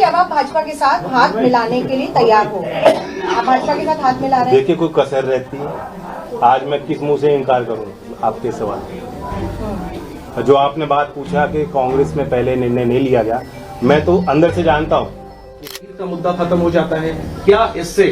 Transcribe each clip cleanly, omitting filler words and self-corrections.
कि अब आप भाजपा के साथ हाथ मिलाने के लिए तैयार हो? आप भाजपा के साथ हाथ मिला रहे हैं? देखिए, कोई कसर रहती है? आज मैं किस मुंह से इनकार करूं आपके सवाल। जो आपने बात पूछा कि कांग्रेस में पहले निर्णय नहीं लिया गया, मैं तो अंदर से जानता हूं। का मुद्दा खत्म हो जाता है क्या? इससे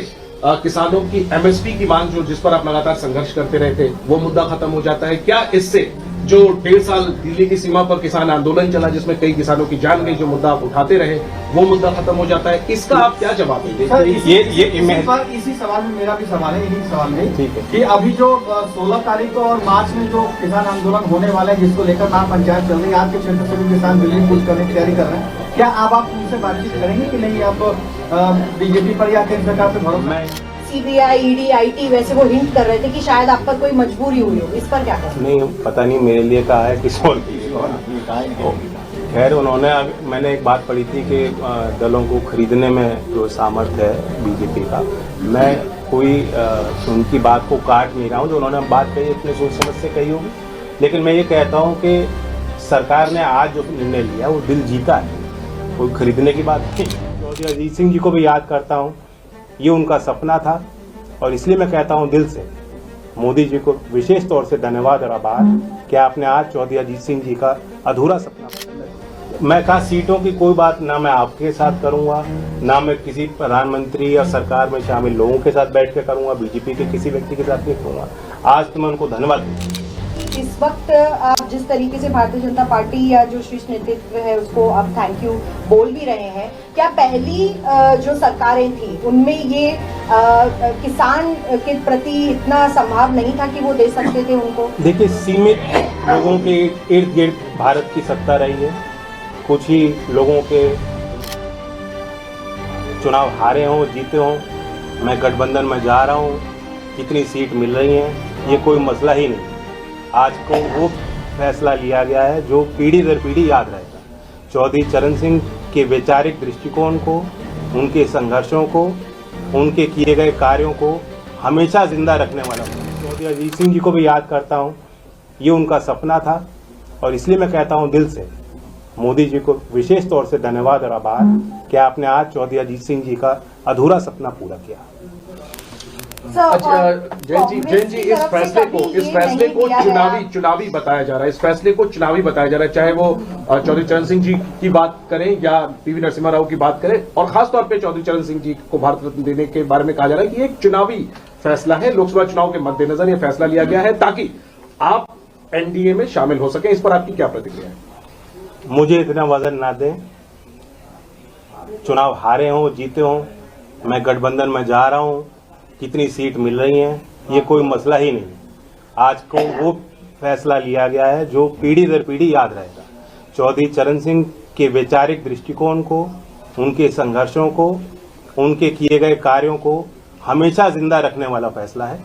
किसानों की एमएसपी की मांग जिस पर आप लगातार संघर्ष करते रहे थे, वो मुद्दा खत्म हो जाता है क्या? इससे जो 1.5 साल दिल्ली की सीमा पर किसान आंदोलन चला, जिसमें कई किसानों की जान गई, जो मुद्दा आप उठाते रहे, वो मुद्दा खत्म हो जाता है? इसका आप क्या जवाब देंगे? इसी सवाल में मेरा भी सवाल है, इन्हीं सवाल में कि अभी जो 16 तारीख को और मार्च में जो किसान आंदोलन होने वाला है, जिसको लेकर नाम पंचायत चल रही है, आपके क्षेत्र से भी किसान दिल्ली कूच करने की तैयारी कर रहे हैं, क्या आप उनसे बातचीत करेंगे कि नहीं? आप बीजेपी पर या केंद्र सरकार पर भरोसा? सीबीआई, ईडी, आईटी वैसे वो हिंट कर रहे थे कि शायद आप पर कोई मजबूरी हुई हो, इस पर क्या करें? नहीं, पता नहीं मेरे लिए कहा है किस और के लिए। खैर, उन्होंने, मैंने एक बात पढ़ी थी कि दलों को खरीदने में जो सामर्थ्य है बीजेपी का, मैं कोई उनकी बात को काट नहीं रहा हूँ। जो उन्होंने बात कही इतने सोच समझ से कही होगी, लेकिन मैं ये कहता हूँ कि सरकार ने आज जो निर्णय लिया वो दिल जीता है, कोई खरीदने की बात नहीं। चौधरी अजीत सिंह जी को भी याद करता हूँ, ये उनका सपना था, और इसलिए मैं कहता हूं दिल से मोदी जी को विशेष तौर से धन्यवाद और आभार कि आपने आज चौधरी अजीत सिंह जी का अधूरा सपना। मैं कहा सीटों की कोई बात ना मैं आपके साथ करूंगा, ना मैं किसी प्रधानमंत्री या सरकार में शामिल लोगों के साथ बैठ के करूंगा, बीजेपी के किसी व्यक्ति के साथ नहीं करूंगा। आज तो मैं उनको धन्यवाद दूंगा। इस वक्त आप जिस तरीके से भारतीय जनता पार्टी या जो शीर्ष नेतृत्व है उसको आप थैंक यू बोल भी रहे हैं, क्या पहली जो सरकारें थी उनमें ये किसान के प्रति इतना संभाव नहीं था कि वो दे सकते थे उनको? देखिए, सीमित लोगों के इर्द गिर्द भारत की सत्ता रही है। कुछ ही लोगों के चुनाव हारे हों, जीते हों, मैं गठबंधन में जा रहा हूँ, कितनी सीट मिल रही है, ये कोई मसला ही नहीं। आज को वो फैसला लिया गया है जो पीढ़ी दर पीढ़ी याद रहेगा। चौधरी चरण सिंह के वैचारिक दृष्टिकोण को, उनके संघर्षों को, उनके किए गए कार्यों को हमेशा जिंदा रखने वाला हूँ। चौधरी अजीत सिंह जी को भी याद करता हूँ, ये उनका सपना था, और इसलिए मैं कहता हूँ दिल से मोदी जी को विशेष तौर से धन्यवाद और आभार कि आपने आज चौधरी अजीत सिंह जी का अधूरा सपना पूरा किया। अच्छा, जैन जी, इस फैसले को चुनावी बताया जा रहा है, इस फैसले को चुनावी बताया जा रहा है, चाहे वो चौधरी चरण सिंह जी की बात करें या पीवी नरसिम्हा राव की बात करें, और खासतौर पे चौधरी चरण सिंह जी को भारत रत्न देने के बारे में कहा जा रहा है कि एक चुनावी फैसला है, लोकसभा चुनाव के मद्देनजर यह फैसला लिया गया है ताकि आप एनडीए में शामिल हो सके। इस पर आपकी क्या प्रतिक्रिया है? मुझे इतना वजन ना दें, चुनाव हारे हों, जीते हों, मैं गठबंधन में जा रहा हूं, कितनी सीट मिल रही है, ये कोई मसला ही नहीं। आज को वो फैसला लिया गया है जो पीढ़ी दर पीढ़ी याद रहेगा। चौधरी चरण सिंह के वैचारिक दृष्टिकोण को, उनके संघर्षों को, उनके किए गए कार्यों को हमेशा जिंदा रखने वाला फैसला है,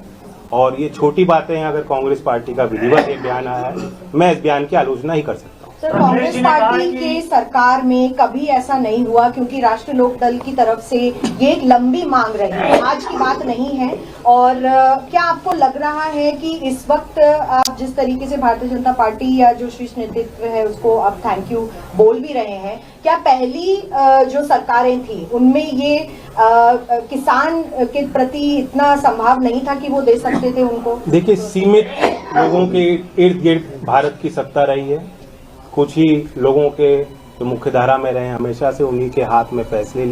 और ये छोटी बातें हैं। अगर कांग्रेस पार्टी का विधिवत एक बयान आया है, मैं इस बयान की आलोचना ही कर सकता हूँ। सर, कांग्रेस पार्टी के सरकार में कभी ऐसा नहीं हुआ, क्योंकि राष्ट्रीय लोक दल की तरफ से ये एक लंबी मांग रही है, आज की बात नहीं है। और क्या आपको लग रहा है कि इस वक्त आप जिस तरीके से भारतीय जनता पार्टी या जो शीर्ष नेतृत्व है उसको आप थैंक यू बोल भी रहे हैं, क्या पहली जो सरकारें थी उनमें ये किसान के प्रति इतना संभाव नहीं था कि वो दे सकते थे उनको? देखिए, सीमित लोगों के इर्द गिर्द भारत की सत्ता रही है। कुछ ही लोगों के जो मुख्य धारा में रहे हमेशा से, उन्हीं के हाथ में फैसले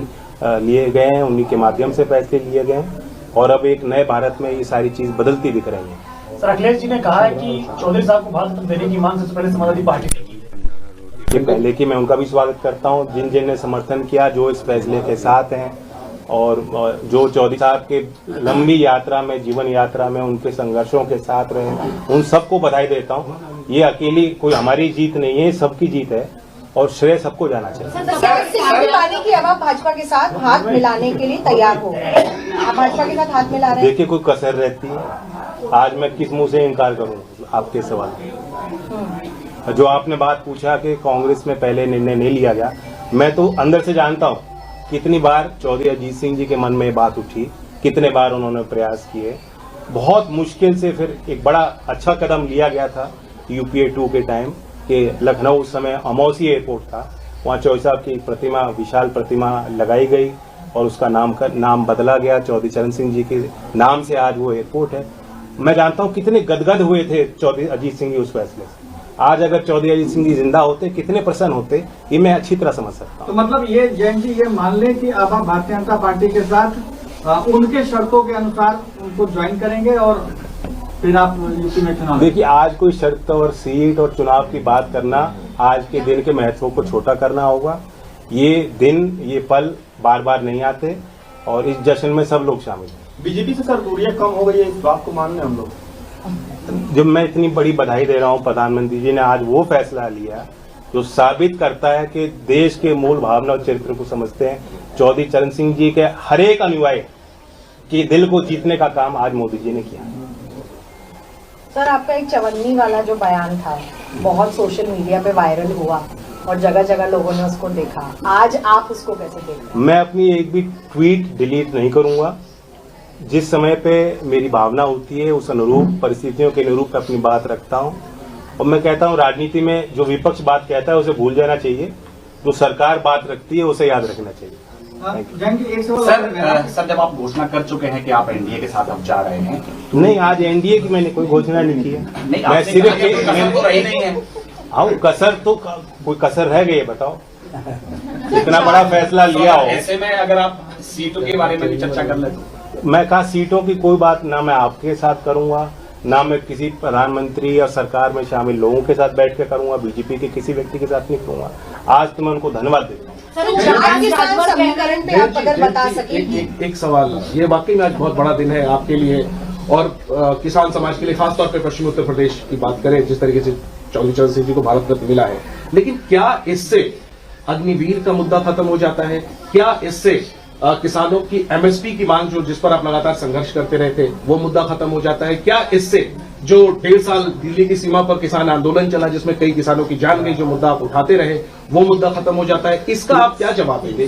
लिए गए हैं, उन्हीं के माध्यम से फैसले लिए गए हैं, और अब एक नए भारत में ये सारी चीज बदलती दिख रही है। सर, अखिलेश जी ने कहा है कि चौधरी साहब को भारत रत्न देने की मांग सबसे पहले समाजवादी पार्टी ने की है। ये पहले की मैं उनका भी स्वागत करता हूँ, जिन जिन ने समर्थन किया, जो इस फैसले के साथ हैं, और जो चौधरी साहब के लंबी यात्रा में, जीवन यात्रा में उनके संघर्षों के साथ रहे, उन सबको बधाई देता हूँ। ये अकेली कोई हमारी जीत नहीं है, सबकी जीत है, और श्रेय सबको जाना चाहिए। कि अब आप भाजपा के साथ हाथ मिलाने के लिए तैयार हो? आप भाजपा के साथ हाथ मिला रहे हैं? देखिए, कोई कसर रहती है? आज मैं किस मुंह से इनकार करूं आपके सवाल। जो आपने बात पूछा कि कांग्रेस में पहले निर्णय नहीं लिया गया, मैं तो अंदर से जानता हूं कितनी बार चौधरी अजीत सिंह जी के मन में बात उठी, कितने बार उन्होंने प्रयास किए। बहुत मुश्किल से फिर एक बड़ा अच्छा कदम लिया गया था यूपीए 2 के टाइम, कि लखनऊ उस समय अमौसी एयरपोर्ट था, वहाँ चौधरी साहब की प्रतिमा, विशाल प्रतिमा लगाई गई और उसका नाम बदला गया, चौधरी चरण सिंह जी के नाम से आज वो एयरपोर्ट है। मैं जानता हूँ कितने गदगद हुए थे चौधरी अजीत सिंह जी उस फैसले से। आज अगर चौधरी अजीत सिंह जी जिंदा होते कितने प्रसन्न होते, ये मैं अच्छी तरह समझ सकता हूँ। तो मतलब ये जैन जी ये मान लें कि अब आप भारतीय जनता पार्टी के साथ उनके शर्तों के अनुसार उनको ज्वाइन करेंगे और फिर आप यूपी में चुनाव। देखिए, आज कोई शर्त और सीट और चुनाव की बात करना आज के दिन के महत्व को छोटा करना होगा। ये दिन, ये पल बार बार नहीं आते और इस जश्न में सब लोग शामिल हैं। बीजेपी से सर दूरियां कम हो गई है, इस बात को मान रहे हम लोग। जब मैं इतनी बड़ी बधाई दे रहा हूँ, प्रधानमंत्री जी ने आज वो फैसला लिया जो साबित करता है कि देश के मूल भावना और चरित्र को समझते हैं। चौधरी चरण सिंह जी के हर एक अनुयायी के दिल को जीतने का काम आज मोदी जी ने किया। सर, आपका एक चवन्नी वाला जो बयान था बहुत सोशल मीडिया पे वायरल हुआ और जगह जगह लोगों ने उसको देखा, आज आप उसको कैसे देखते हैं? मैं अपनी एक भी ट्वीट डिलीट नहीं करूंगा। जिस समय पे मेरी भावना होती है उस अनुरूप परिस्थितियों के अनुरूप अपनी बात रखता हूं और मैं कहता हूं राजनीति में जो विपक्ष बात कहता है उसे भूल जाना चाहिए, जो सरकार बात रखती है उसे याद रखना चाहिए। सर, जब आप घोषणा कर चुके हैं कि आप एनडीए के साथ अब जा रहे हैं, नहीं, आज एनडीए की मैंने कोई घोषणा नहीं की है। नहीं, मैं सिर्फ नहीं है। हाँ, कसर तो कोई कसर रह गई है, बताओ। इतना बड़ा फैसला लिया हो, ऐसे में अगर आप सीटों के बारे में भी चर्चा कर ले तो मैं कहा सीटों की कोई बात ना मैं आपके साथ करूंगा, ना मैं किसी प्रधानमंत्री या सरकार में शामिल लोगों के साथ बैठ के करूंगा, बीजेपी के किसी व्यक्ति के साथ नहीं करूंगा। आज तो मैं उनको धन्यवाद देता हूँ। समीकरण पे आप अगर बता सकें। एक सवाल, ये वाकई में आज बहुत बड़ा दिन है आपके लिए और किसान समाज के लिए, खासतौर पर पश्चिमी उत्तर प्रदेश की बात करें, जिस तरीके से चौधरी चरण सिंह जी को भारत रत्न मिला है, लेकिन क्या इससे अग्निवीर का मुद्दा खत्म हो जाता है? क्या इससे किसानों की एमएसपी की मांग जो जिस पर आप लगातार संघर्ष करते रहे थे वो मुद्दा खत्म हो जाता है? क्या इससे जो 1.5 साल दिल्ली की सीमा पर किसान आंदोलन चला जिसमें कई किसानों की जान गई, जो मुद्दा आप उठाते रहे, वो मुद्दा खत्म हो जाता है? इसका आप क्या जवाब देंगे?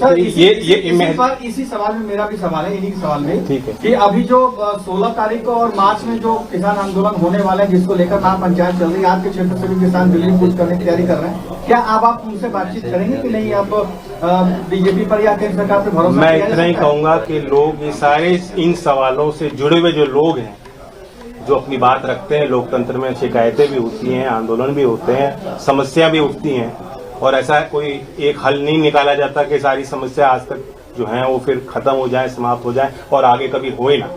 इसी सवाल में मेरा भी सवाल है, इन्हीं सवाल में ठीक है कि अभी जो 16 तारीख को और मार्च में जो किसान आंदोलन होने वाला है जिसको लेकर महापंचायत चल रही है, आपके क्षेत्र से भी किसान दिल्ली कूच करने की तैयारी कर रहे हैं, क्या आप उनसे बातचीत करेंगे कि नहीं? आप बीजेपी पर या केंद्र सरकार पर भरोसा? मैं इतना ही कहूंगा कि लोग ये सारे इन सवालों से जुड़े हुए जो लोग हैं, जो अपनी बात रखते हैं, लोकतंत्र में शिकायतें भी होती हैं, आंदोलन भी होते हैं, समस्या भी उठती हैं और ऐसा कोई एक हल नहीं निकाला जाता कि सारी समस्या आज तक जो है वो फिर खत्म हो जाए, समाप्त हो जाए और आगे कभी होए ना।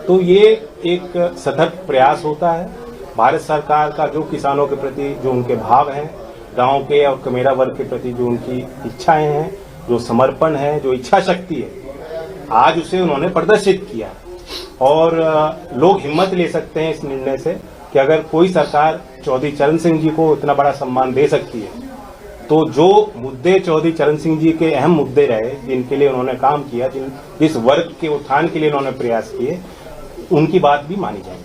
तो ये एक सतत प्रयास होता है भारत सरकार का, जो किसानों के प्रति जो उनके भाव हैं, गांव के और कमेरा वर्ग के प्रति जो उनकी इच्छाएं हैं, जो समर्पण है, जो इच्छा शक्ति है, आज उसे उन्होंने प्रदर्शित किया। और लोग हिम्मत ले सकते हैं इस निर्णय से कि अगर कोई सरकार चौधरी चरण सिंह जी को इतना बड़ा सम्मान दे सकती है, तो जो मुद्दे चौधरी चरण सिंह जी के अहम मुद्दे रहे, जिनके लिए उन्होंने काम किया, जिस वर्ग के उत्थान के लिए उन्होंने प्रयास किए, उनकी बात भी मानी जाएगी।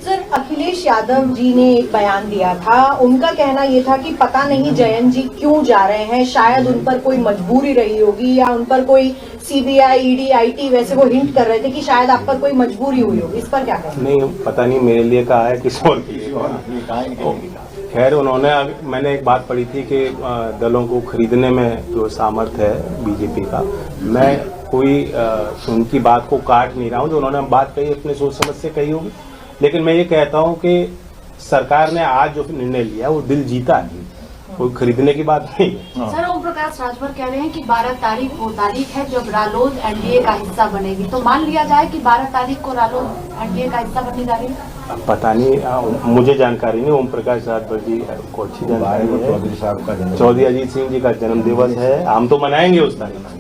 सर, अखिलेश यादव जी ने एक बयान दिया था, उनका कहना ये था कि पता नहीं जयंत जी क्यों जा रहे हैं, शायद उन पर कोई मजबूरी रही होगी या उन पर कोई सीबीआई, ईडी, आईटी वैसे वो हिंट कर रहे थे कि शायद आप पर कोई मजबूरी हुई होगी। इस पर क्या कहें? नहीं, पता नहीं मेरे लिए कहा है किस और के लिए। खैर, उन्होंने, मैंने एक बात पढ़ी थी कि दलों को खरीदने में जो सामर्थ्य है बीजेपी का, मैं कोई उनकी बात को काट नहीं रहा हूँ। जो उन्होंने बात कही अपने सोच समझ से कही होगी, लेकिन मैं ये कहता हूँ कि सरकार ने आज जो निर्णय लिया वो दिल जीता है, कोई खरीदने की बात नहीं है। सर, ओम प्रकाश राजभर कह रहे हैं कि 12 तारीख वो तारीख है जब रालोद एनडीए का हिस्सा बनेगी, तो मान लिया जाए कि 12 तारीख को रालोद एनडीए का हिस्सा बनने जा रही है? पता नहीं, मुझे जानकारी नहीं। ओम प्रकाश राजभर जी को अच्छी जानकारी है। चौधरी अजीत सिंह जी का जन्म दिवस है, हम तो मनाएंगे उस तारीख।